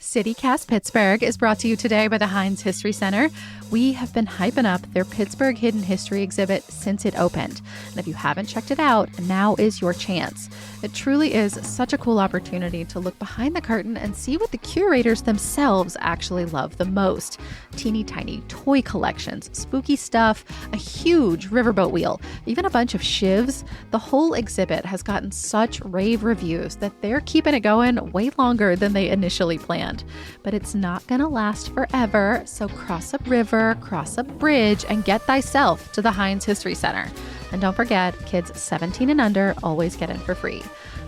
CityCast Pittsburgh is brought to you today by the Heinz History Center. We have been hyping up their Pittsburgh Hidden History exhibit since it opened. And if you haven't checked it out, now is your chance. It truly is such a cool opportunity to look behind the curtain and see what the curators themselves actually love the most. Teeny tiny toy collections, spooky stuff, a huge riverboat wheel, even a bunch of shivs. The whole exhibit has gotten such rave reviews that they're keeping it going way longer than they initially planned. But it's not going to last forever, so cross a river, cross a bridge, and get thyself to the Heinz History Center. And don't forget, kids 17 and under always get in for free.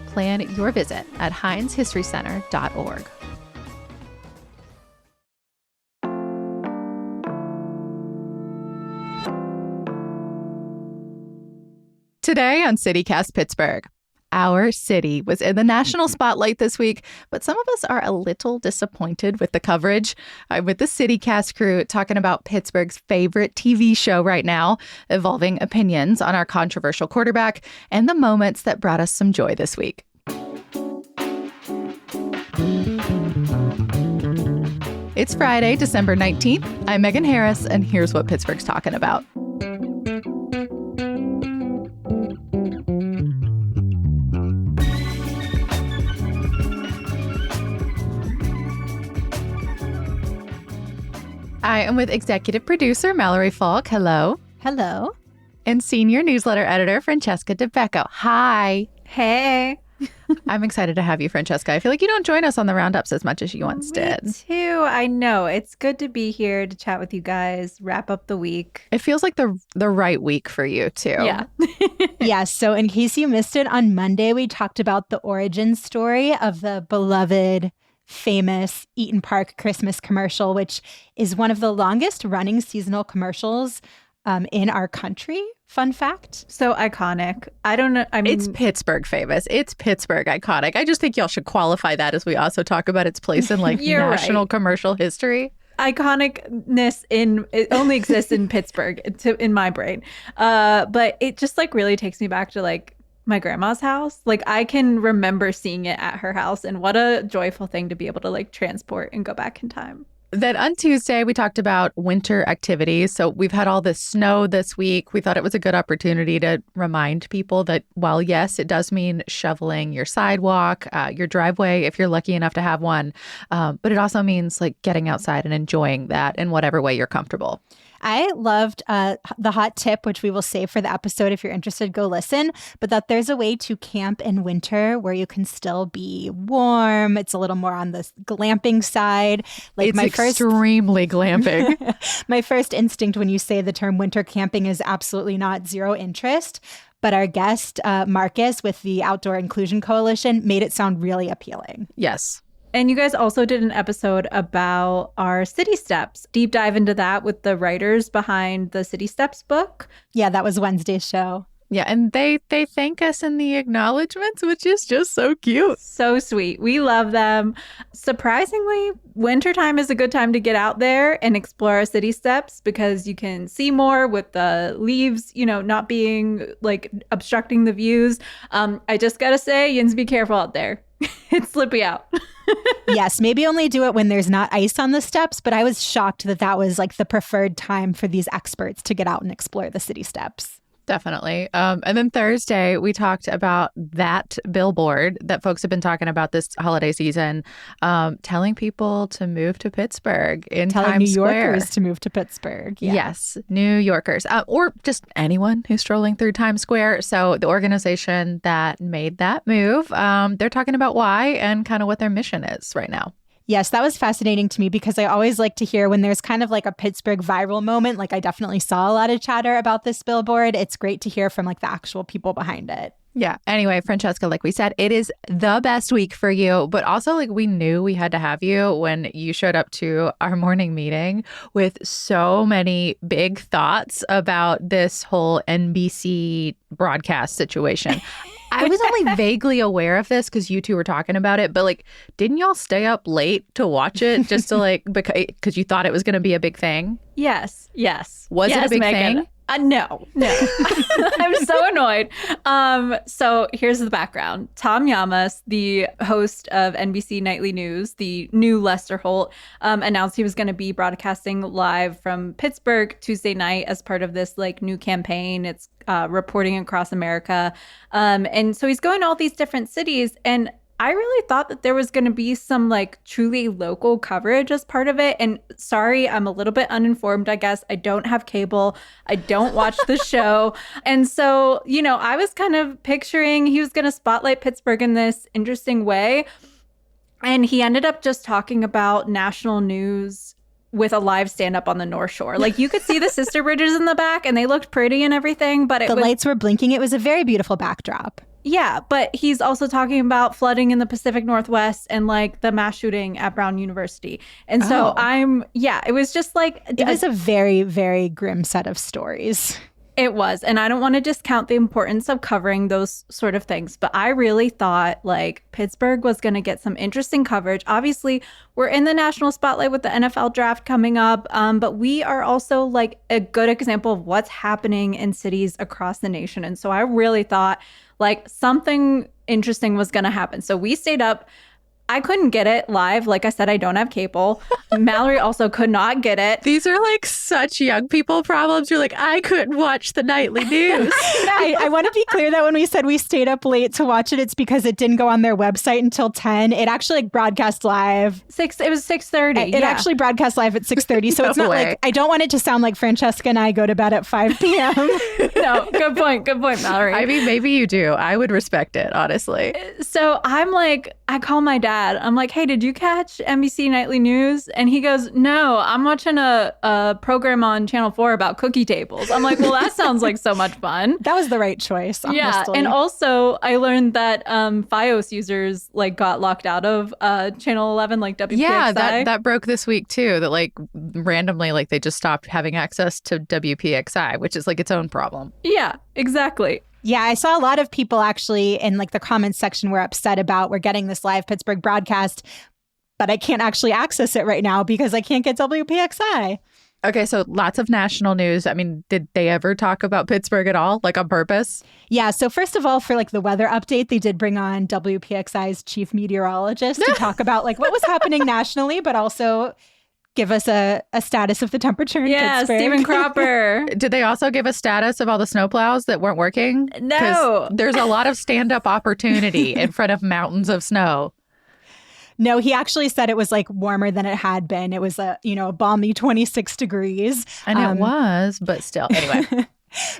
Plan your visit at heinzhistorycenter.org. Today on CityCast Pittsburgh, our city was in the national spotlight this week, but some of us are a little disappointed with the coverage. I'm with the CityCast crew talking about Pittsburgh's favorite TV show right now, evolving opinions on our controversial quarterback, and the moments that brought us some joy this week. It's Friday, December 19th. I'm Megan Harris, and here's what Pittsburgh's talking about. I am with executive producer Mallory Falk. Hello. Hello. And senior newsletter editor Francesca Dabecco. Hi. Hey. I'm excited to have you, Francesca. I feel like you don't join us on the roundups as much as you once did. Me too. I know. It's good to be here to chat with you guys, wrap up the week. It feels like the right week for you, too. Yeah. Yeah. So in case you missed it, on Monday, we talked about the origin story of the beloved, famous Eaton Park Christmas commercial, which is one of the longest running seasonal commercials in our country. Fun fact. So iconic. I don't know. I mean, it's Pittsburgh famous. It's Pittsburgh iconic. I just think y'all should qualify that as we also talk about its place in like national commercial history. Iconicness it only exists in Pittsburgh in my brain. But it just like really takes me back to like my grandma's house. Like I can remember seeing it at her house, and what a joyful thing to be able to like transport and go back in time. Then on Tuesday, we talked about winter activities. So we've had all this snow this week. We thought it was a good opportunity to remind people that while, yes, it does mean shoveling your sidewalk, your driveway, if you're lucky enough to have one, but it also means like getting outside and enjoying that in whatever way you're comfortable. I loved the hot tip, which we will save for the episode if you're interested, go listen, but that there's a way to camp in winter where you can still be warm. It's a little more on the glamping side. Like it's extremely glamping. My first instinct when you say the term winter camping is absolutely not zero interest. But our guest, Marcus, with the Outdoor Inclusion Coalition, made it sound really appealing. Yes. And you guys also did an episode about our City Steps. Deep dive into that with the writers behind the City Steps book. Yeah, that was Wednesday's show. Yeah, and they thank us in the acknowledgments, which is just so cute. So sweet. We love them. Surprisingly, wintertime is a good time to get out there and explore our city steps because you can see more with the leaves, not being like obstructing the views. I just got to say, yins, be careful out there. It's slippy out. Yes, maybe only do it when there's not ice on the steps, but I was shocked that was like the preferred time for these experts to get out and explore the city steps. Definitely. And then Thursday, we talked about that billboard that folks have been talking about this holiday season, telling people to move to Pittsburgh in telling Times New Square. Yorkers to move to Pittsburgh. Yeah. Yes, New Yorkers, or just anyone who's strolling through Times Square. So the organization that made that move, they're talking about why and kind of what their mission is right now. Yes, that was fascinating to me because I always like to hear when there's kind of like a Pittsburgh viral moment. Like I definitely saw a lot of chatter about this billboard. It's great to hear from like the actual people behind it. Yeah. Anyway, Francesca, like we said, it is the best week for you, but also like we knew we had to have you when you showed up to our morning meeting with so many big thoughts about this whole NBC broadcast situation. I was only vaguely aware of this because you two were talking about it, but like, didn't y'all stay up late to watch it just to like, because you thought it was going to be a big thing? Yes. Was it a big Megan. thing? No. I'm so annoyed. So here's the background. Tom Llamas, the host of NBC Nightly News, the new Lester Holt, announced he was going to be broadcasting live from Pittsburgh Tuesday night as part of this like new campaign. It's reporting across America. And so he's going to all these different cities. And I really thought that there was going to be some like truly local coverage as part of it. And sorry, I'm a little bit uninformed, I guess. I don't have cable. I don't watch the show. And so, you know, I was kind of picturing he was going to spotlight Pittsburgh in this interesting way. And he ended up just talking about national news with a live stand-up on the North Shore. Like, you could see the sister bridges in the back and they looked pretty and everything, but the lights were blinking. It was a very beautiful backdrop. Yeah, but he's also talking about flooding in the Pacific Northwest and like the mass shooting at Brown University. And so it was just like... It was a very, very grim set of stories. It was. And I don't want to discount the importance of covering those sort of things. But I really thought like Pittsburgh was going to get some interesting coverage. Obviously, we're in the national spotlight with the NFL draft coming up. But we are also like a good example of what's happening in cities across the nation. And so I really thought like something interesting was going to happen. So we stayed up. I couldn't get it live. Like I said, I don't have cable. Mallory also could not get it. These are like such young people problems. You're like, I couldn't watch the nightly news. I want to be clear that when we said we stayed up late to watch it, it's because it didn't go on their website until 10. It actually like broadcast live. It was 6:30. It actually broadcast live at 6:30. So it's not like, I don't want it to sound like Francesca and I go to bed at 5 p.m. No, good point. Good point, Mallory. I mean, maybe you do. I would respect it, honestly. So I'm like, I call my dad. I'm like, hey, did you catch NBC Nightly News? And he goes, no, I'm watching a program on Channel 4 about cookie tables. I'm like, well, that sounds like so much fun. That was the right choice, honestly. Yeah, and also I learned that Fios users like got locked out of Channel 11, like WPXI. Yeah, that broke this week too. That like randomly, like they just stopped having access to WPXI, which is like its own problem. Yeah, exactly. Yeah, I saw a lot of people actually in like the comments section were upset about we're getting this live Pittsburgh broadcast, but I can't actually access it right now because I can't get WPXI. Okay, so lots of national news. I mean, did they ever talk about Pittsburgh at all, like on purpose? Yeah, so first of all, for like the weather update, they did bring on WPXI's chief meteorologist to talk about like what was happening nationally, but also give us a status of the temperature in Pittsburgh. Stephen Cropper. Did they also give a status of all the snowplows that weren't working? No. There's a lot of stand-up opportunity in front of mountains of snow. No, he actually said it was like warmer than it had been. It was a balmy 26 degrees. And it was, but still, anyway.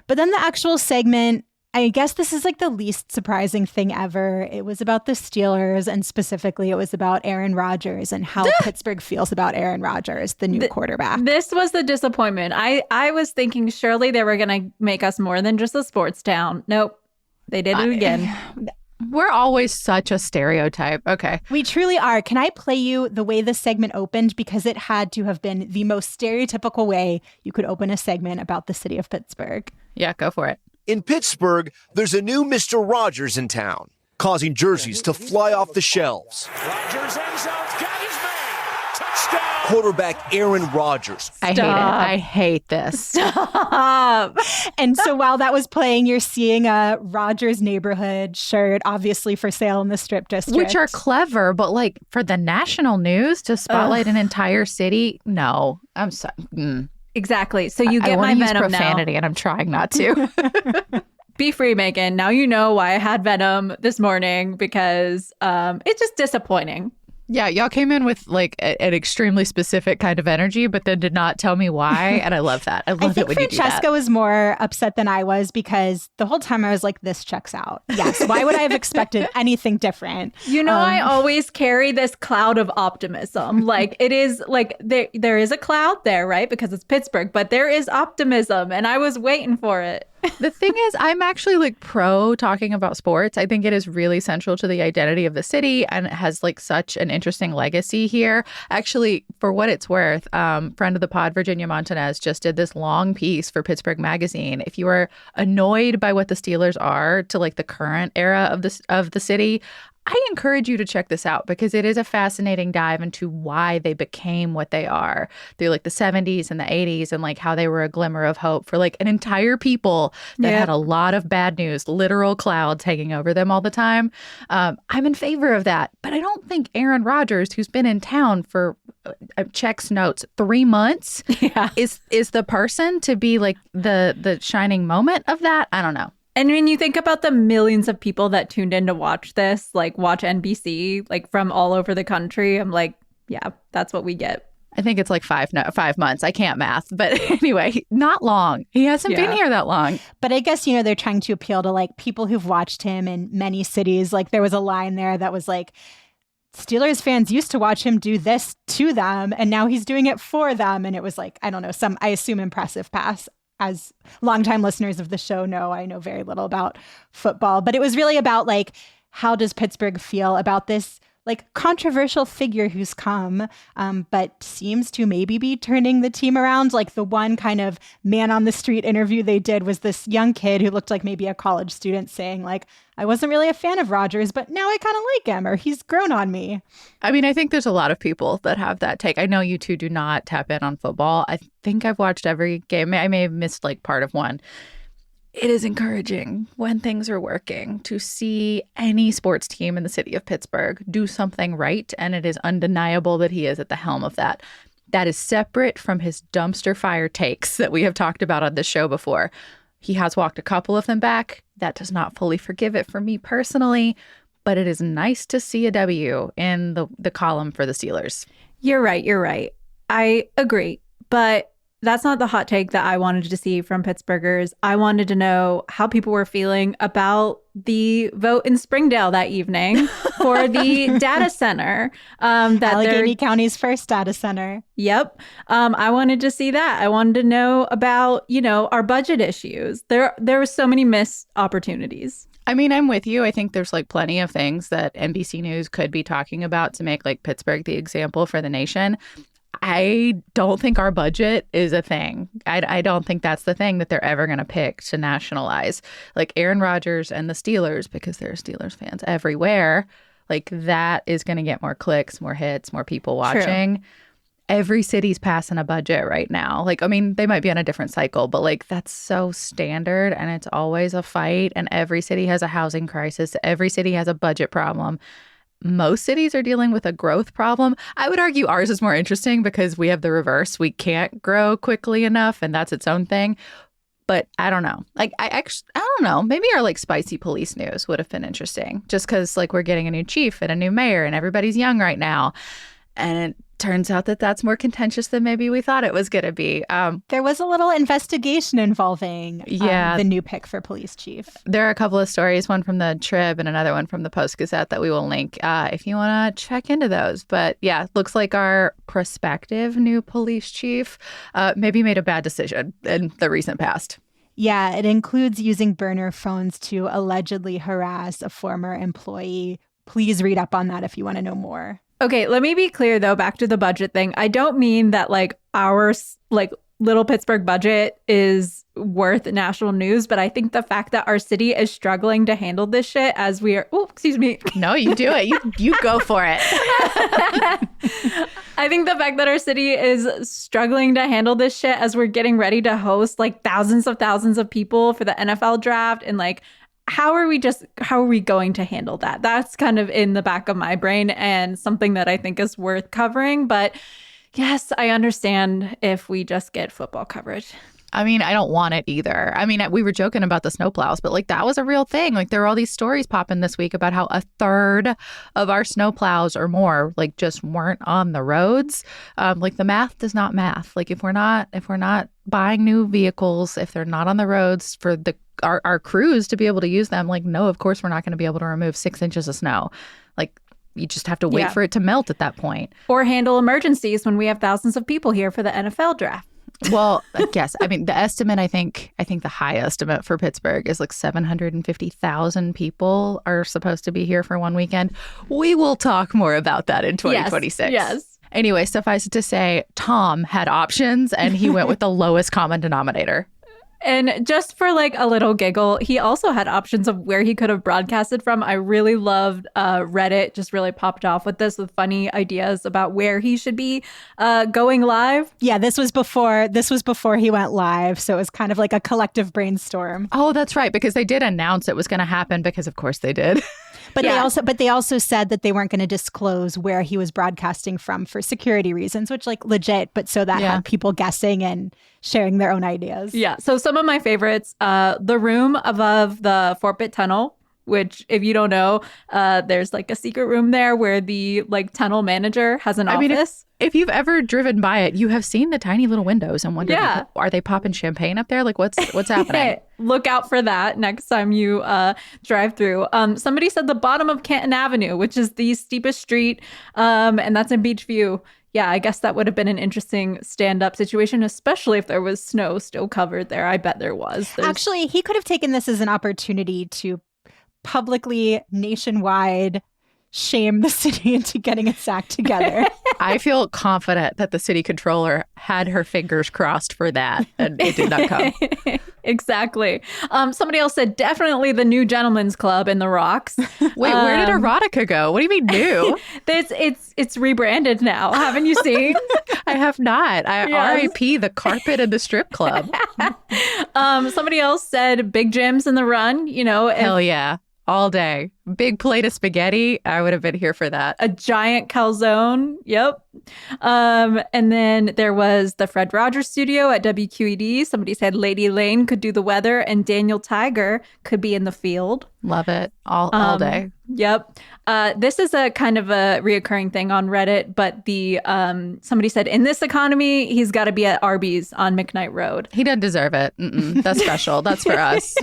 But then the actual segment, I guess this is like the least surprising thing ever. It was about the Steelers, and specifically it was about Aaron Rodgers and how Pittsburgh feels about Aaron Rodgers, the new quarterback. This was the disappointment. I was thinking surely they were going to make us more than just a sports town. Nope. They did it again. We're always such a stereotype. Okay. We truly are. Can I play you the way this segment opened? Because it had to have been the most stereotypical way you could open a segment about the city of Pittsburgh. Yeah, go for it. In Pittsburgh, there's a new Mr. Rogers in town, causing jerseys to fly off the shelves. Rodgers ends up, got his man. Touchdown. Quarterback Aaron Rodgers. I hate this. Stop. And so while that was playing, you're seeing a Rogers neighborhood shirt, obviously for sale in the Strip District. Which are clever, but like for the national news to spotlight an entire city, no. I'm sorry. Exactly. So you get my venom now. Profanity, and I'm trying not to. Be free, Megan. Now you know why I had venom this morning, because it's just disappointing. Yeah, y'all came in with like an extremely specific kind of energy, but then did not tell me why. And I love that. I love it when you do that. Francesca was more upset than I was, because the whole time I was like, this checks out. Yes. Why would I have expected anything different? I always carry this cloud of optimism. Like it is like there is a cloud there, right? Because it's Pittsburgh, but there is optimism, and I was waiting for it. The thing is, I'm actually like pro talking about sports. I think it is really central to the identity of the city, and it has like such an interesting legacy here. Actually, for what it's worth, friend of the pod, Virginia Montanez, just did this long piece for Pittsburgh Magazine. If you are annoyed by what the Steelers are to like the current era of the city, I encourage you to check this out because it is a fascinating dive into why they became what they are through like the 70s and the 80s and like how they were a glimmer of hope for like an entire people that had a lot of bad news, literal clouds hanging over them all the time. I'm in favor of that. But I don't think Aaron Rodgers, who's been in town for checks notes 3 months, is the person to be like the shining moment of that. I don't know. And when you think about the millions of people that tuned in to watch this, like watch NBC, like from all over the country, I'm like, yeah, that's what we get. I think it's like 5 months. I can't math. But anyway, not long. He hasn't been here that long. But I guess, you know, they're trying to appeal to like people who've watched him in many cities. Like there was a line there that was like, Steelers fans used to watch him do this to them, and now he's doing it for them. And it was like, I don't know, I assume impressive pass. As longtime listeners of the show know, I know very little about football, but it was really about like, how does Pittsburgh feel about this like controversial figure who's come, but seems to maybe be turning the team around. Like the one kind of man on the street interview they did was this young kid who looked like maybe a college student saying like, I wasn't really a fan of Rodgers, but now I kind of like him, or he's grown on me. I mean, I think there's a lot of people that have that take. I know you two do not tap in on football. I think I've watched every game. I may have missed like part of one. It is encouraging when things are working to see any sports team in the city of Pittsburgh do something right, and it is undeniable that he is at the helm of that. That is separate from his dumpster fire takes that we have talked about on this show before. He has walked a couple of them back. That does not fully forgive it for me personally, but it is nice to see a W in the column for the Steelers. You're right. I agree, but that's not the hot take that I wanted to see from Pittsburghers. I wanted to know how people were feeling about the vote in Springdale that evening for the data center. Allegheny County's first data center. Yep. I wanted to see that. I wanted to know about, you know, our budget issues. There were so many missed opportunities. I mean, I'm with you. I think there's like plenty of things that NBC News could be talking about to make like Pittsburgh the example for the nation. I don't think our budget is a thing. I don't think that's the thing that they're ever going to pick to nationalize. Like Aaron Rodgers and the Steelers, because there are Steelers fans everywhere, like that is going to get more clicks, more hits, more people watching. True. Every city's passing a budget right now. Like, I mean, they might be on a different cycle, but like that's so standard and it's always a fight. And every city has a housing crisis. Every city has a budget problem. Most cities are dealing with a growth problem. I would argue ours is more interesting because we have the reverse. We can't grow quickly enough, and that's its own thing. But I don't know. Like, I don't know. Maybe our like spicy police news would have been interesting, just because like we're getting a new chief and a new mayor, and everybody's young right now. And it turns out that that's more contentious than maybe we thought it was going to be. There was a little investigation involving the new pick for police chief. There are a couple of stories, one from the Trib and another one from the Post-Gazette that we will link if you want to check into those. But yeah, looks like our prospective new police chief maybe made a bad decision in the recent past. Yeah, it includes using burner phones to allegedly harass a former employee. Please read up on that if you want to know more. Okay, let me be clear, though, back to the budget thing. I don't mean that, like, our, like, little Pittsburgh budget is worth national news, but I think the fact that our city is struggling to handle this shit as we are... Oh, excuse me. No, you do it. You go for it. I think the fact that our city is struggling to handle this shit as we're getting ready to host, like, thousands of people for the NFL draft and, like... How are we going to handle that? That's kind of in the back of my brain and something that I think is worth covering. But yes, I understand if we just get football coverage. I mean, I don't want it either. I mean, we were joking about the snowplows, but like that was a real thing. Like there are all these stories popping this week about how a third of our snowplows or more like just weren't on the roads. Like the math does not math. Like if we're not buying new vehicles, if they're not on the roads for our crews to be able to use them, like no, of course we're not going to be able to remove 6 inches of snow. Like you just have to wait for it to melt at that point. Or handle emergencies when we have thousands of people here for the NFL draft. Well, yes. I mean, the estimate, I think the high estimate for Pittsburgh is like 750,000 people are supposed to be here for one weekend. We will talk more about that in 2026. Yes. Anyway, suffice it to say, Tom had options and he went with the lowest common denominator. And just for like a little giggle, he also had options of where he could have broadcasted from. I really loved Reddit, just really popped off with this with funny ideas about where he should be going live. Yeah, this was before he went live, so it was kind of like a collective brainstorm. Oh, that's right, because they did announce it was going to happen, because of course they did. But they also said that they weren't going to disclose where he was broadcasting from for security reasons, which like legit, but so that had people guessing and sharing their own ideas. Yeah. So some of my favorites, the room above the Fort Pitt tunnel, which if you don't know, there's like a secret room there where the like tunnel manager has an office. If you've ever driven by it, you have seen the tiny little windows and wondered, are they popping champagne up there? Like what's happening? Look out for that next time you drive through. Somebody said the bottom of Canton Avenue, which is the steepest street, and that's in Beachview. Yeah, I guess that would have been an interesting stand-up situation, especially if there was snow still covered there. I bet there was. Actually, he could have taken this as an opportunity to publicly, nationwide, shame the city into getting its act together. I feel confident that the city controller had her fingers crossed for that, and it did not come. Exactly. Somebody else said definitely the New Gentlemen's Club in the Rocks. Wait, where did Erotica go? What do you mean new? It's rebranded now. Haven't you seen? I have not. R.I.P. the carpet and the strip club. Somebody else said Big Jim's in the Run. You know, hell yeah. All day. Big plate of spaghetti. I would have been here for that. A giant calzone. Yep. And then there was the Fred Rogers studio at WQED. Somebody said Lady Lane could do the weather and Daniel Tiger could be in the field. Love it. All day. Yep. This is a kind of a reoccurring thing on Reddit, but the somebody said in this economy, he's got to be at Arby's on McKnight Road. He doesn't deserve it. That's special. That's for us.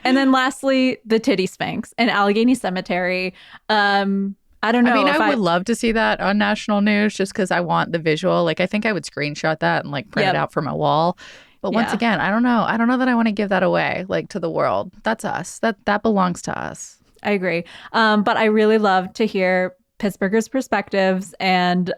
And then lastly, the Titty Spanx in Allegheny Cemetery. I don't know. I mean, I would love to see that on national news just because I want the visual. Like, I think I would screenshot that and like print it out for my wall. But once again, I don't know. I don't know that I want to give that away, like to the world. That's us. That belongs to us. I agree. But I really love to hear Pittsburghers' perspectives and,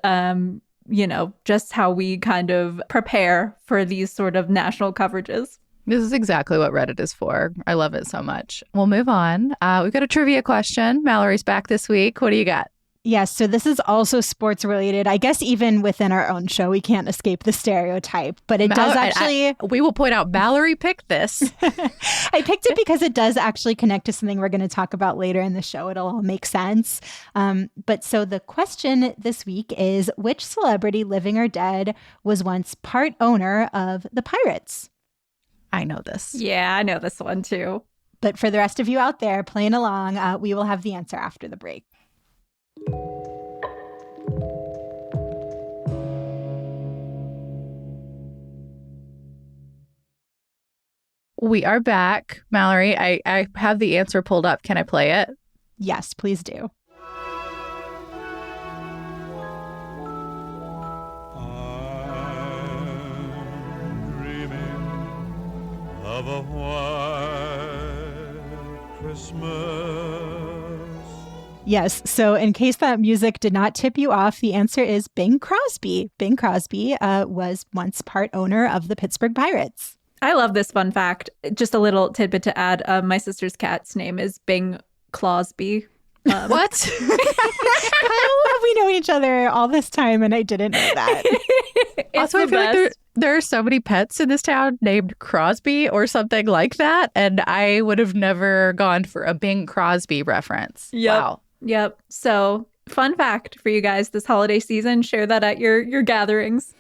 you know, just how we kind of prepare for these sort of national coverages. This is exactly what Reddit is for. I love it so much. We'll move on. We've got a trivia question. Mallory's back this week. What do you got? Yes, so this is also sports related. I guess even within our own show, we can't escape the stereotype, but it does actually... we will point out Mallory picked this. I picked it because it does actually connect to something we're going to talk about later in the show. It'll all make sense. But so the question this week is, which celebrity, living or dead, was once part owner of the Pirates? I know this. Yeah, I know this one too. But for the rest of you out there playing along, we will have the answer after the break. We are back. Mallory, I have the answer pulled up. Can I play it? Yes, please do. Of a white Christmas. Yes. So in case that music did not tip you off, the answer is Bing Crosby. Bing Crosby was once part owner of the Pittsburgh Pirates. I love this fun fact. Just a little tidbit to add. My sister's cat's name is Bing Clausby. What? How have we known each other all this time and I didn't know that? Also, I feel like there are so many pets in this town named Crosby or something like that, and I would have never gone for a Bing Crosby reference. Yep. Wow. Yep. So, fun fact for you guys this holiday season. Share that at your gatherings.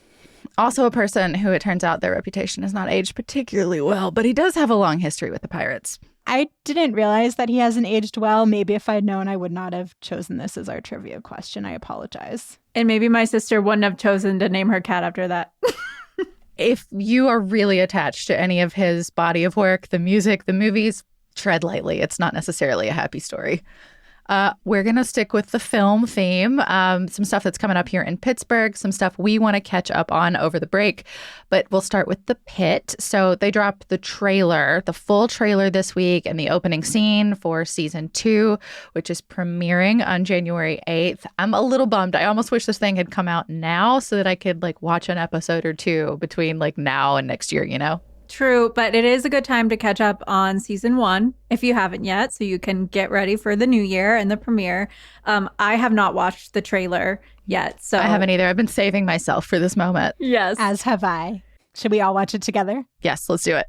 Also a person who it turns out their reputation has not aged particularly well, but he does have a long history with the Pirates. I didn't realize that he hasn't aged well. Maybe if I'd known, I would not have chosen this as our trivia question. I apologize. And maybe my sister wouldn't have chosen to name her cat after that. If you are really attached to any of his body of work, the music, the movies, tread lightly. It's not necessarily a happy story. We're going to stick with the film theme. Some stuff that's coming up here in Pittsburgh, some stuff we want to catch up on over the break. But we'll start with the Pitt. So they dropped the trailer, the full trailer this week, and the opening scene for season 2, which is premiering on January 8th. I'm a little bummed. I almost wish this thing had come out now so that I could like watch an episode or two between like now and next year, you know? True, but it is a good time to catch up on season 1 if you haven't yet, so you can get ready for the new year and the premiere. I have not watched the trailer yet, so I haven't either. I've been saving myself for this moment. Yes. As have I. Should we all watch it together? Yes, let's do it.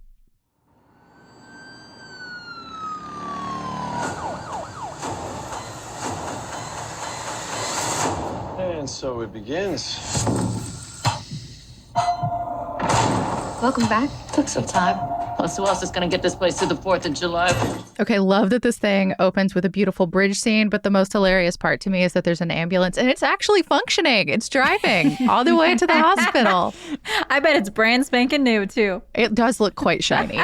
And so it begins. Welcome back. Took some time. Plus, who else is going to get this place to the 4th of July? Okay, love that this thing opens with a beautiful bridge scene, but the most hilarious part to me is that there's an ambulance and it's actually functioning. It's driving all the way to the hospital. I bet it's brand spanking new, too. It does look quite shiny.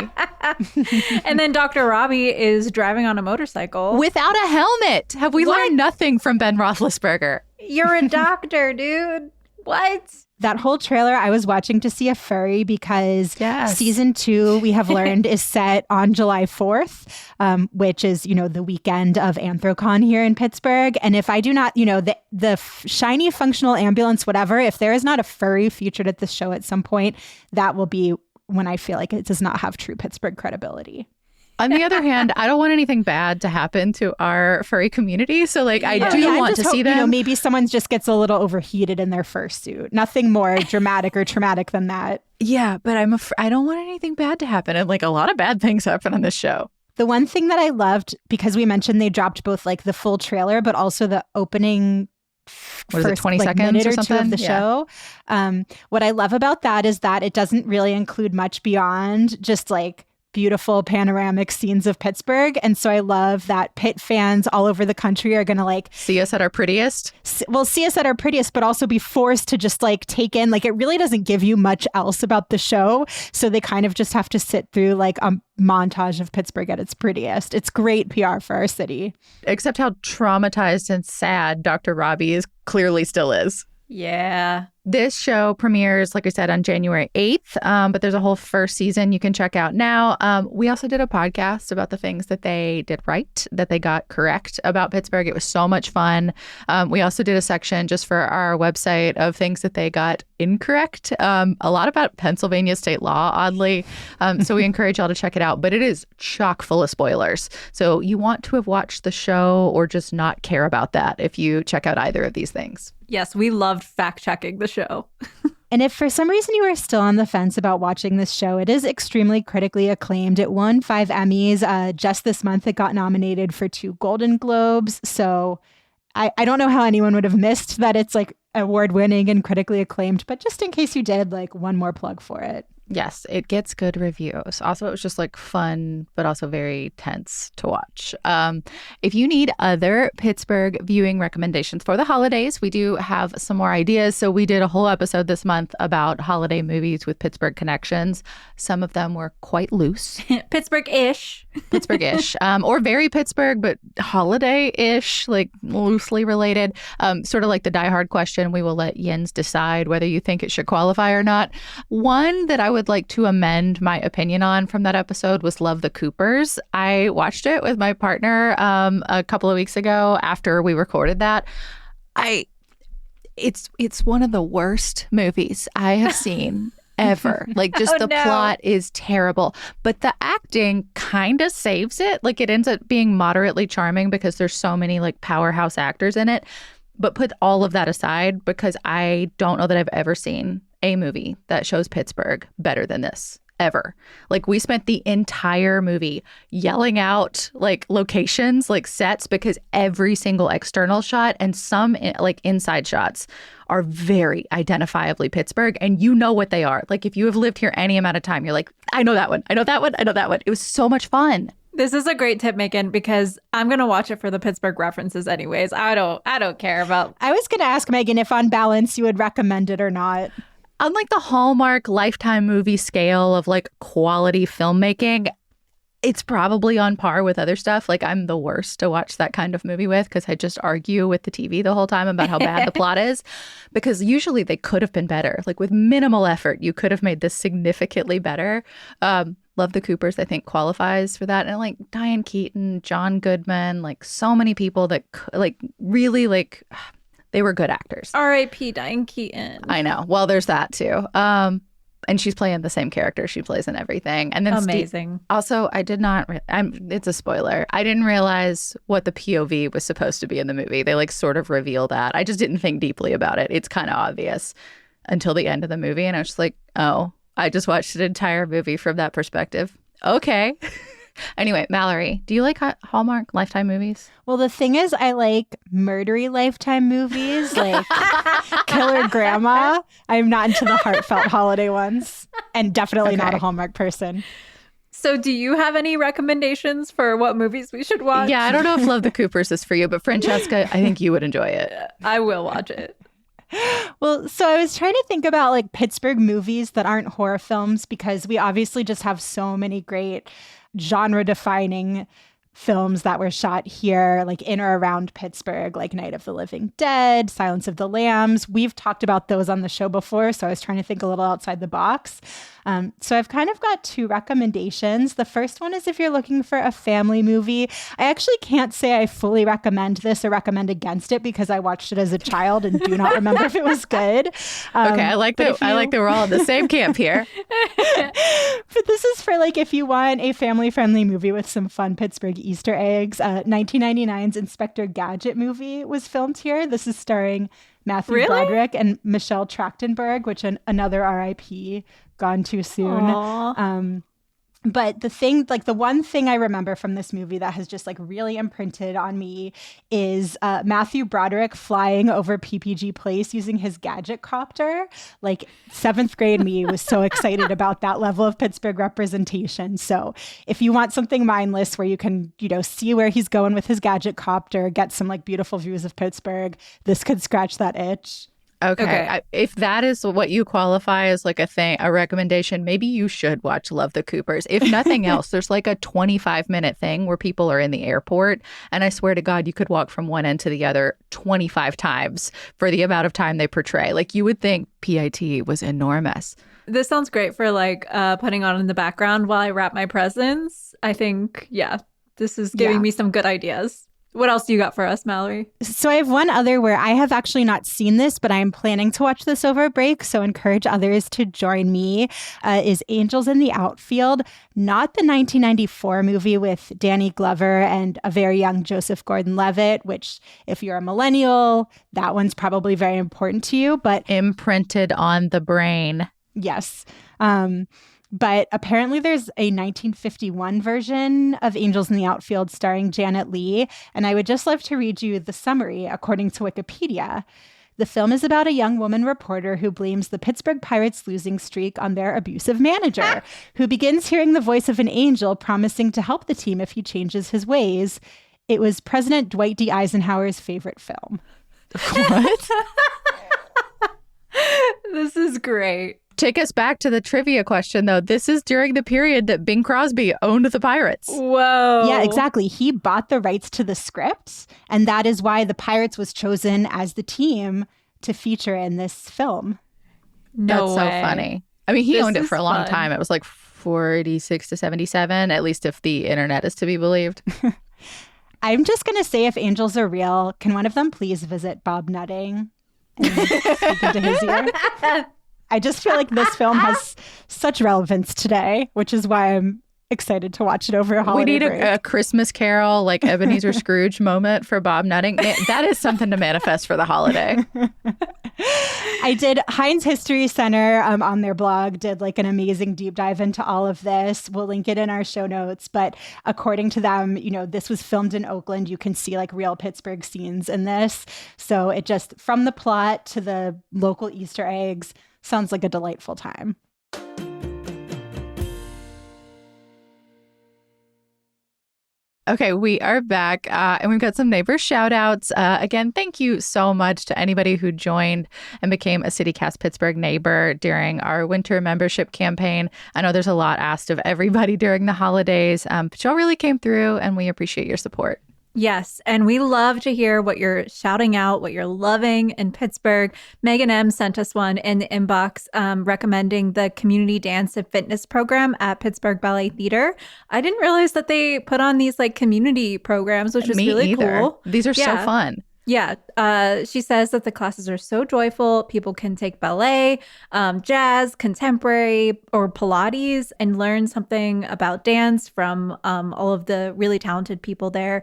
And then Dr. Robbie is driving on a motorcycle. Without a helmet. Have we learned nothing from Ben Roethlisberger? You're a doctor, dude. What? That whole trailer, I was watching to see a furry because Yes. season 2, we have learned, is set on July 4th, which is, the weekend of Anthrocon here in Pittsburgh. And if I do not, the shiny functional ambulance, whatever, if there is not a furry featured at the show at some point, that will be when I feel like it does not have true Pittsburgh credibility. On the other hand, I don't want anything bad to happen to our furry community. So, I do want to see them. Maybe someone just gets a little overheated in their fursuit. Nothing more dramatic or traumatic than that. Yeah, but I don't want anything bad to happen. And a lot of bad things happen on this show. The one thing that I loved, because we mentioned they dropped both the full trailer, but also the opening what is it, 20 seconds minute or or two something of the show. What I love about that is that it doesn't really include much beyond just beautiful panoramic scenes of Pittsburgh. And so I love that Pitt fans all over the country are going to see us at our prettiest. See us at our prettiest, but also be forced to just take in, it really doesn't give you much else about the show. So they kind of just have to sit through a montage of Pittsburgh at its prettiest. It's great PR for our city. Except how traumatized and sad Dr. Robbie clearly still is. Yeah. This show premieres, like I said, on January 8th, but there's a whole first season you can check out now. We also did a podcast about the things that they did right, that they got correct about Pittsburgh. It was so much fun. We also did a section just for our website of things that they got incorrect, a lot about Pennsylvania state law, oddly. So we encourage y'all to check it out, but it is chock full of spoilers. So you want to have watched the show or just not care about that if you check out either of these things. Yes, we loved fact-checking the show. And if for some reason you are still on the fence about watching this show, it is extremely critically acclaimed. It won 5 Emmys. Just this month, it got nominated for 2 Golden Globes. So I don't know how anyone would have missed that it's award-winning and critically acclaimed. But just in case you did, one more plug for it. Yes, it gets good reviews. Also, it was just fun, but also very tense to watch. If you need other Pittsburgh viewing recommendations for the holidays, we do have some more ideas. So we did a whole episode this month about holiday movies with Pittsburgh connections. Some of them were quite loose. Pittsburgh-ish. Pittsburgh-ish, or very Pittsburgh, but holiday-ish, loosely related. Sort of like the Die Hard question, we will let Jens decide whether you think it should qualify or not. One that I would like to amend my opinion on from that episode was Love the Coopers. I watched it with my partner a couple of weeks ago after we recorded that. It's one of the worst movies I have seen ever. The plot is terrible, but the acting kind of saves it. It ends up being moderately charming because there's so many powerhouse actors in it. But put all of that aside, because I don't know that I've ever seen a movie that shows Pittsburgh better than this, ever. We spent the entire movie yelling out locations, sets, because every single external shot and some inside shots are very identifiably Pittsburgh, and you know what they are. If you have lived here any amount of time, you're I know that one, I know that one, I know that one. It was so much fun. This is a great tip, Megan, because I'm going to watch it for the Pittsburgh references anyways. I don't care about... I was going to ask Megan if on balance you would recommend it or not. Unlike the Hallmark Lifetime movie scale of quality filmmaking, it's probably on par with other stuff. I'm the worst to watch that kind of movie with because I just argue with the TV the whole time about how bad the plot is, because usually they could have been better. With minimal effort, you could have made this significantly better. Love the Coopers, I think, qualifies for that. And Diane Keaton, John Goodman, so many people that really they were good actors. R.I.P. Diane Keaton. I know. Well, there's that too. And she's playing the same character she plays in everything. And then amazing. Also, I did not. It's a spoiler. I didn't realize what the POV was supposed to be in the movie. They like sort of reveal that. I just didn't think deeply about it. It's kind of obvious until the end of the movie, and I was just like, oh, I just watched an entire movie from that perspective. Okay. Anyway, Mallory, do you like Hallmark Lifetime movies? Well, the thing is, I like murdery Lifetime movies, like Killer Grandma. I'm not into the heartfelt holiday ones, and definitely not a Hallmark person. So do you have any recommendations for what movies we should watch? Yeah, I don't know if Love the Coopers is for you, but Francesca, I think you would enjoy it. I will watch it. Well, so I was trying to think about like Pittsburgh movies that aren't horror films, because we obviously just have so many great genre-defining films that were shot here, like in or around Pittsburgh, like Night of the Living Dead, Silence of the Lambs. We've talked about those on the show before, so I was trying to think a little outside the box. So I've kind of got two recommendations. The first one is if you're looking for a family movie. I actually can't say I fully recommend this or recommend against it because I watched it as a child and do not remember if it was good. Okay, I like that we're all in the same camp here. But this is for like if you want a family-friendly movie with some fun Pittsburgh Easter eggs. 1999's Inspector Gadget movie was filmed here. This is starring Matthew Broderick and Michelle Trachtenberg, which another RIP, gone too soon. But the one thing I remember from this movie that has just like really imprinted on me is Matthew Broderick flying over PPG Place using his gadget copter. Like 7th grade me was so excited about that level of Pittsburgh representation. So if you want something mindless where you can, see where he's going with his gadget copter, get some like beautiful views of Pittsburgh, this could scratch that itch. Okay. If that is what you qualify as like a recommendation, maybe you should watch Love the Coopers. If nothing else, there's like a 25-minute thing where people are in the airport. And I swear to God, you could walk from one end to the other 25 times for the amount of time they portray. Like you would think PIT was enormous. This sounds great for like putting on in the background while I wrap my presents. I think, this is giving me some good ideas. What else do you got for us, Mallory? So I have one other where I have actually not seen this, but I am planning to watch this over break, so encourage others to join me, is Angels in the Outfield. Not the 1994 movie with Danny Glover and a very young Joseph Gordon-Levitt, which if you're a millennial, that one's probably very important to you. But imprinted on the brain. Yes. But apparently there's a 1951 version of Angels in the Outfield starring Janet Leigh, and I would just love to read you the summary according to Wikipedia. The film is about a young woman reporter who blames the Pittsburgh Pirates' losing streak on their abusive manager, who begins hearing the voice of an angel promising to help the team if he changes his ways. It was President Dwight D. Eisenhower's favorite film. What? This is great. Take us back to the trivia question, though. This is during the period that Bing Crosby owned the Pirates. Whoa. Yeah, exactly. He bought the rights to the script, and that is why the Pirates was chosen as the team to feature in this film. That's so funny. I mean, he owned it for a long time. It was like 46 to 77, at least if the internet is to be believed. I'm just going to say, if angels are real, can one of them please visit Bob Nutting and speak into his ear? I just feel like this film has such relevance today, which is why I'm excited to watch it over a holiday break. We need a Christmas Carol, like Ebenezer Scrooge moment for Bob Nutting. That is something to manifest for the holiday. I did Heinz History Center on their blog, did like an amazing deep dive into all of this. We'll link it in our show notes. But according to them, this was filmed in Oakland. You can see like real Pittsburgh scenes in this. So it just, from the plot to the local Easter eggs, sounds like a delightful time. Okay, we are back and we've got some neighbor shout outs. Again, thank you so much to anybody who joined and became a CityCast Pittsburgh neighbor during our winter membership campaign. I know there's a lot asked of everybody during the holidays, but y'all really came through and we appreciate your support. Yes, and we love to hear what you're shouting out, what you're loving in Pittsburgh. Megan M. sent us one in the inbox recommending the community dance and fitness program at Pittsburgh Ballet Theater. I didn't realize that they put on these like community programs, which is really cool. These are so fun. Yeah, she says that the classes are so joyful. People can take ballet, jazz, contemporary, or Pilates and learn something about dance from all of the really talented people there.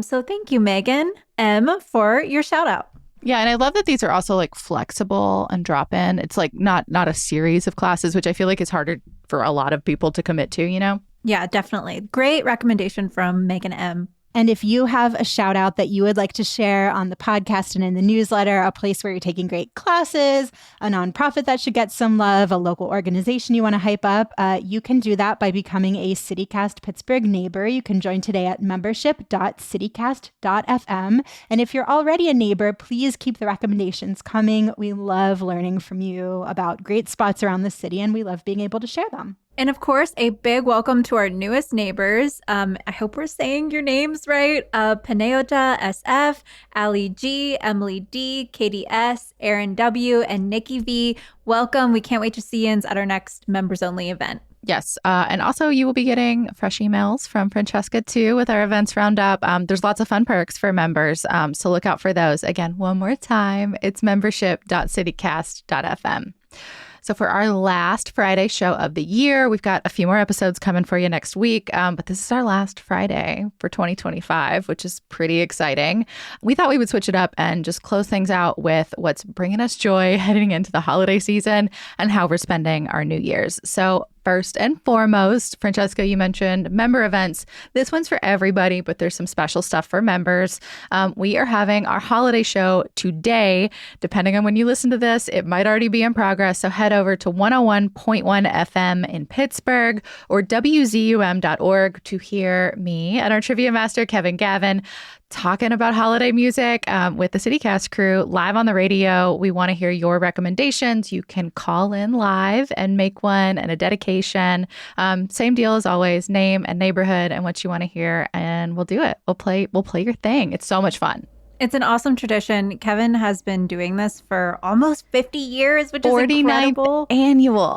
So thank you, Megan M, for your shout out. Yeah, and I love that these are also like flexible and drop in. It's like not a series of classes, which I feel like is harder for a lot of people to commit to, you know? Yeah, definitely. Great recommendation from Megan M. And if you have a shout out that you would like to share on the podcast and in the newsletter, a place where you're taking great classes, a nonprofit that should get some love, a local organization you want to hype up, you can do that by becoming a CityCast Pittsburgh neighbor. You can join today at membership.citycast.fm. And if you're already a neighbor, please keep the recommendations coming. We love learning from you about great spots around the city, and we love being able to share them. And of course, a big welcome to our newest neighbors. I hope we're saying your names right. Paneota SF, Ali G, Emily D, Katie S, Aaron W, and Nikki V. Welcome. We can't wait to see you at our next members only event. Yes. And also you will be getting fresh emails from Francesca too with our events roundup. There's lots of fun perks for members. So look out for those. Again, one more time, it's membership.citycast.fm. So for our last Friday show of the year, we've got a few more episodes coming for you next week. But this is our last Friday for 2025, which is pretty exciting. We thought we would switch it up and just close things out with what's bringing us joy heading into the holiday season and how we're spending our New Year's. So first and foremost, Francesca, you mentioned member events. This one's for everybody, but there's some special stuff for members. We are having our holiday show today. Depending on when you listen to this, it might already be in progress. So head over to 101.1 FM in Pittsburgh or WZUM.org to hear me and our trivia master, Kevin Gavin, talking about holiday music with the CityCast crew live on the radio. We want to hear your recommendations. You can call in live and make one and a dedication. Same deal as always, name and neighborhood and what you want to hear, and we'll do it. We'll play your thing. It's so much fun. It's an awesome tradition. Kevin has been doing this for almost 50 years, which is incredible. 49th annual.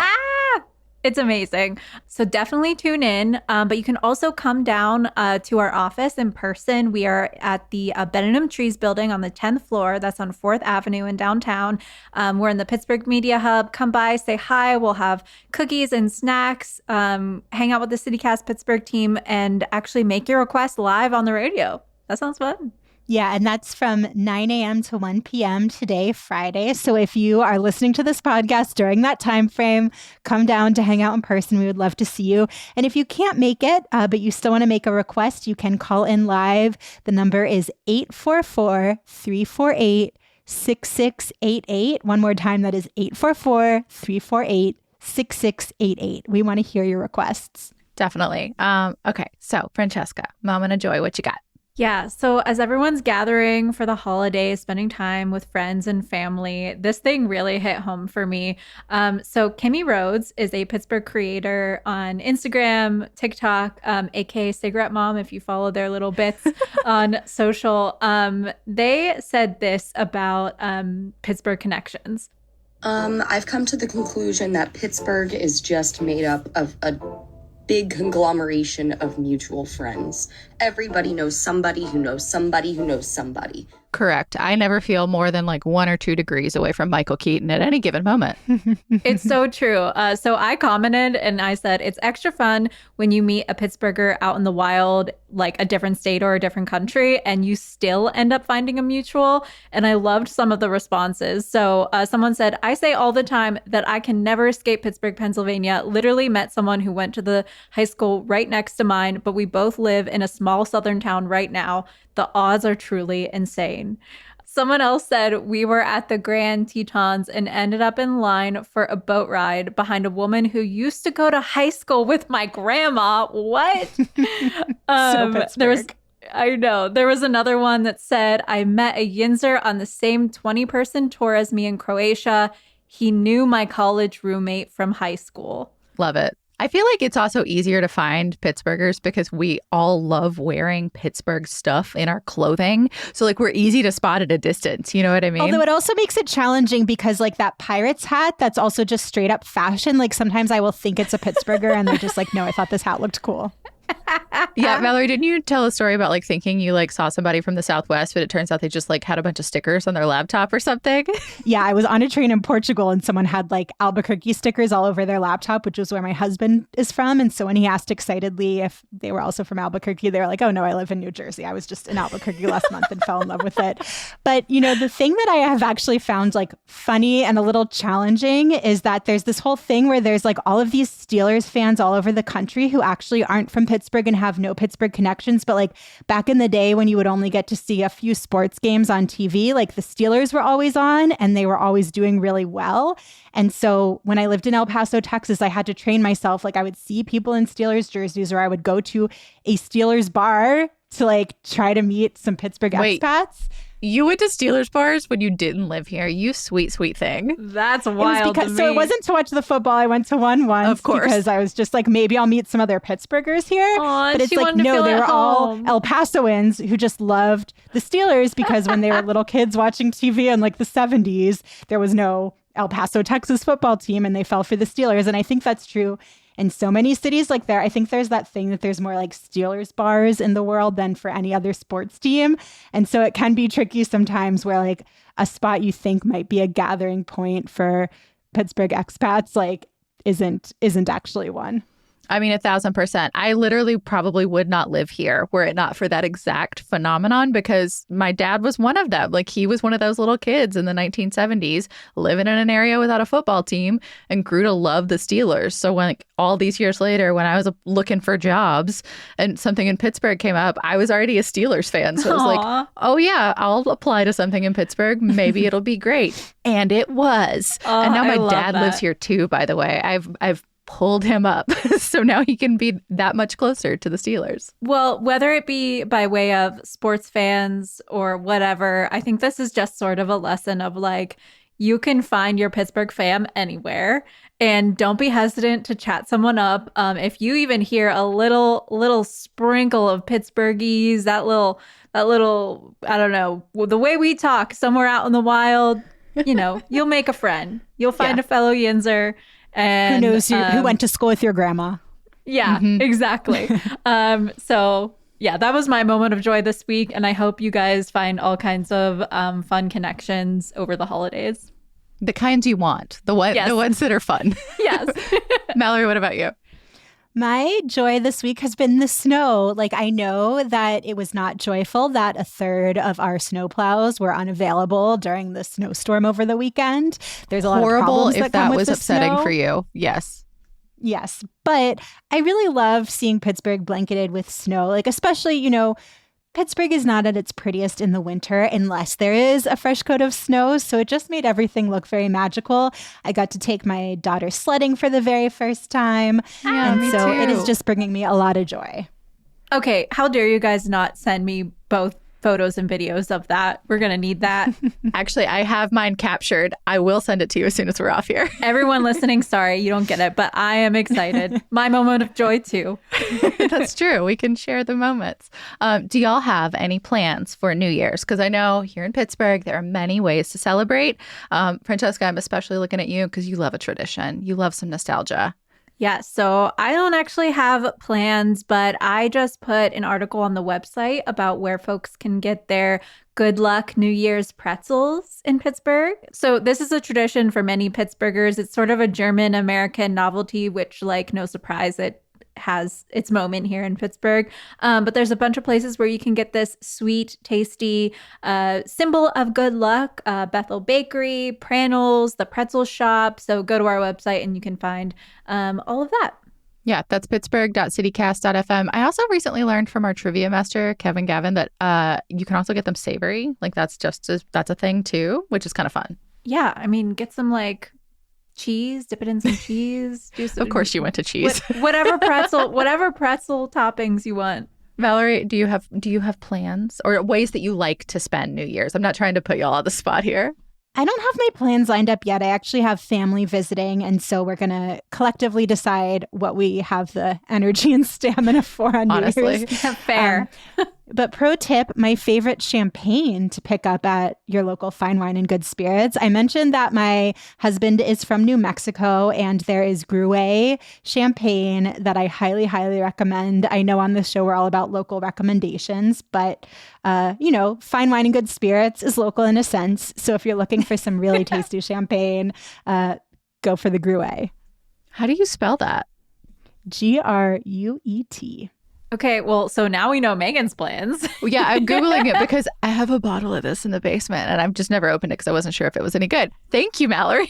It's amazing. So definitely tune in. But you can also come down to our office in person. We are at the Benham Trees building on the 10th floor. That's on 4th Avenue in downtown. We're in the Pittsburgh Media Hub. Come by, say hi. We'll have cookies and snacks. Hang out with the CityCast Pittsburgh team and actually make your request live on the radio. That sounds fun. Yeah, and that's from 9 a.m. to 1 p.m. today, Friday. So if you are listening to this podcast during that time frame, come down to hang out in person. We would love to see you. And if you can't make it, but you still want to make a request, you can call in live. The number is 844-348-6688. One more time, that is 844-348-6688. We want to hear your requests. Definitely. Okay, so Francesca, Moment of Joy, what you got? Yeah. So as everyone's gathering for the holidays, spending time with friends and family, this thing really hit home for me. So Kimmy Rhodes is a Pittsburgh creator on Instagram, TikTok, aka Cigarette Mom, if you follow their little bits on social. They said this about Pittsburgh connections. I've come to the conclusion that Pittsburgh is just made up of a big conglomeration of mutual friends. Everybody knows somebody who knows somebody who knows somebody. Correct. I never feel more than like 1 or 2 degrees away from Michael Keaton at any given moment. It's so true. So I commented and I said, it's extra fun when you meet a Pittsburgher out in the wild, like a different state or a different country, and you still end up finding a mutual. And I loved some of the responses. So someone said, I say all the time that I can never escape Pittsburgh, Pennsylvania. Literally met someone who went to the high school right next to mine, but we both live in a small southern town right now. The odds are truly insane. Someone else said we were at the Grand Tetons and ended up in line for a boat ride behind a woman who used to go to high school with my grandma. What? There was another one that said I met a Yinzer on the same 20-person tour as me in Croatia. He knew my college roommate from high school. Love it. I feel like it's also easier to find Pittsburghers because we all love wearing Pittsburgh stuff in our clothing. So like we're easy to spot at a distance. You know what I mean? Although it also makes it challenging because like that Pirates hat, that's also just straight up fashion. Like sometimes I will think it's a Pittsburgher and they're just like, no, I thought this hat looked cool. Yeah, Mallory, didn't you tell a story about like thinking you like saw somebody from the Southwest, but it turns out they just like had a bunch of stickers on their laptop or something? Yeah, I was on a train in Portugal and someone had like Albuquerque stickers all over their laptop, which was where my husband is from. And so when he asked excitedly if they were also from Albuquerque, they were like, oh no, I live in New Jersey. I was just in Albuquerque last month and fell in love with it. But, you know, the thing that I have actually found like funny and a little challenging is that there's this whole thing where there's like all of these Steelers fans all over the country who actually aren't from Pittsburgh and have no Pittsburgh connections. But like back in the day when you would only get to see a few sports games on TV, like the Steelers were always on and they were always doing really well. And so when I lived in El Paso, Texas, I had to train myself. Like I would see people in Steelers jerseys, or I would go to a Steelers bar to like try to meet some Pittsburgh expats. You went to Steelers bars when you didn't live here. You sweet, sweet thing. That's wild to me. So it wasn't to watch the football. I went to one once, of course, because I was just like, maybe I'll meet some other Pittsburghers here. Aww, but it's like, no, they were all El Pasoans who just loved the Steelers because when they were little kids watching TV in like the 70s, there was no El Paso, Texas football team and they fell for the Steelers. And I think that's true in so many cities. Like I think there's that thing that there's more like Steelers bars in the world than for any other sports team. And so it can be tricky sometimes where like a spot you think might be a gathering point for Pittsburgh expats like isn't actually one. I mean, 1,000%. I literally probably would not live here were it not for that exact phenomenon, because my dad was one of them. Like he was one of those little kids in the 1970s living in an area without a football team and grew to love the Steelers. So when like, all these years later, when I was looking for jobs and something in Pittsburgh came up, I was already a Steelers fan. So it was like, oh yeah, I'll apply to something in Pittsburgh. Maybe it'll be great. And it was. And now my dad lives here too, by the way. I've pulled him up so now he can be that much closer to the Steelers. Well, whether it be by way of sports fans or whatever, I think this is just sort of a lesson of like, you can find your Pittsburgh fam anywhere, and don't be hesitant to chat someone up. If you even hear a little sprinkle of Pittsburghese, that little, I don't know, the way we talk somewhere out in the wild, you know, you'll make a friend. You'll find a fellow Yinzer. And who knows who went to school with your grandma? Yeah, exactly. So yeah, that was my moment of joy this week. And I hope you guys find all kinds of fun connections over the holidays. The kinds you want. The ones that are fun. Yes. Mallory, what about you? My joy this week has been the snow. Like, I know that it was not joyful that a third of our snowplows were unavailable during the snowstorm over the weekend. There's a lot of problems that come with the snow. Horrible if that was upsetting for you. Yes. Yes. But I really love seeing Pittsburgh blanketed with snow. Like, especially, you know, Pittsburgh is not at its prettiest in the winter unless there is a fresh coat of snow. So it just made everything look very magical. I got to take my daughter sledding for the very first time. Yeah, and so too. it is just bringing me a lot of joy. Okay, how dare you guys not send me both photos and videos of that? We're going to need that. Actually, I have mine captured. I will send it to you as soon as we're off here. Everyone listening, sorry, you don't get it, but I am excited. My moment of joy too. That's true. We can share the moments. Do y'all have any plans for New Year's? Because I know here in Pittsburgh, there are many ways to celebrate. Francesca, I'm especially looking at you because you love a tradition. You love some nostalgia. Yeah, so I don't actually have plans, but I just put an article on the website about where folks can get their good luck New Year's pretzels in Pittsburgh. So this is a tradition for many Pittsburghers. It's sort of a German-American novelty, which, like, no surprise, it has its moment here in Pittsburgh. But there's a bunch of places where you can get this sweet, tasty symbol of good luck. Bethel Bakery, Pranel's, the Pretzel Shop. So go to our website and you can find all of that. Yeah, that's pittsburgh.citycast.fm. I also recently learned from our trivia master, Kevin Gavin, that you can also get them savory. Like that's a thing too, which is kind of fun. Yeah, I mean, get some like cheese, dip it in some cheese. Of course you went to cheese. whatever pretzel toppings you want. Mallory, do you have plans or ways that you like to spend New Year's? I'm not trying to put y'all on the spot here. I don't have my plans lined up yet. I actually have family visiting, and so we're going to collectively decide what we have the energy and stamina for on Honestly. New Year's. Fair. But pro tip, my favorite champagne to pick up at your local Fine Wine and Good Spirits. I mentioned that my husband is from New Mexico, and there is Gruet champagne that I highly, highly recommend. I know on this show we're all about local recommendations, but Fine Wine and Good Spirits is local in a sense. So if you're looking for some really tasty champagne, go for the Gruet. How do you spell that? Gruet. Okay, well, so now we know Megan's plans. Well, yeah, I'm Googling it because I have a bottle of this in the basement and I've just never opened it because I wasn't sure if it was any good. Thank you, Mallory.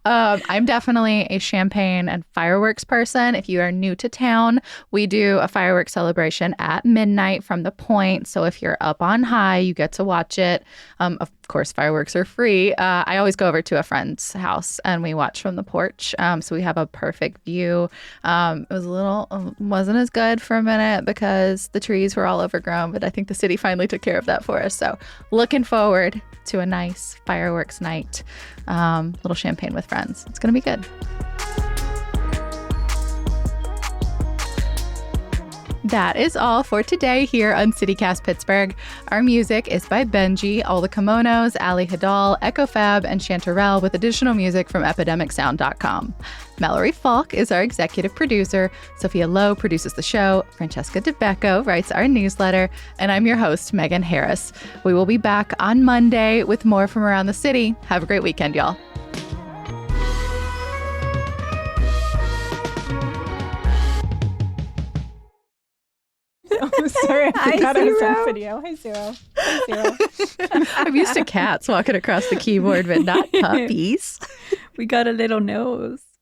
I'm definitely a champagne and fireworks person. If you are new to town, we do a fireworks celebration at midnight from the Point. So if you're up on high, you get to watch it. Of course, fireworks are free. I always go over to a friend's house and we watch from the porch. So we have a perfect view. It was wasn't as good for a minute because the trees were all overgrown, but I think the city finally took care of that for us. So looking forward to a nice fireworks night, little champagne with friends. It's going to be good. That is all for today here on CityCast Pittsburgh. Our music is by Benji, All the Kimonos, Ali Hadal, EchoFab, and Chanterelle, with additional music from epidemicsound.com. Mallory Falk is our executive producer. Sophia Lowe produces the show. Francesca Dabecco writes our newsletter. And I'm your host, Megan Harris. We will be back on Monday with more from around the city. Have a great weekend, y'all. Oh, sorry, I forgot I was on video. Hi, Zero. I'm used to cats walking across the keyboard, but not puppies. We got a little nose.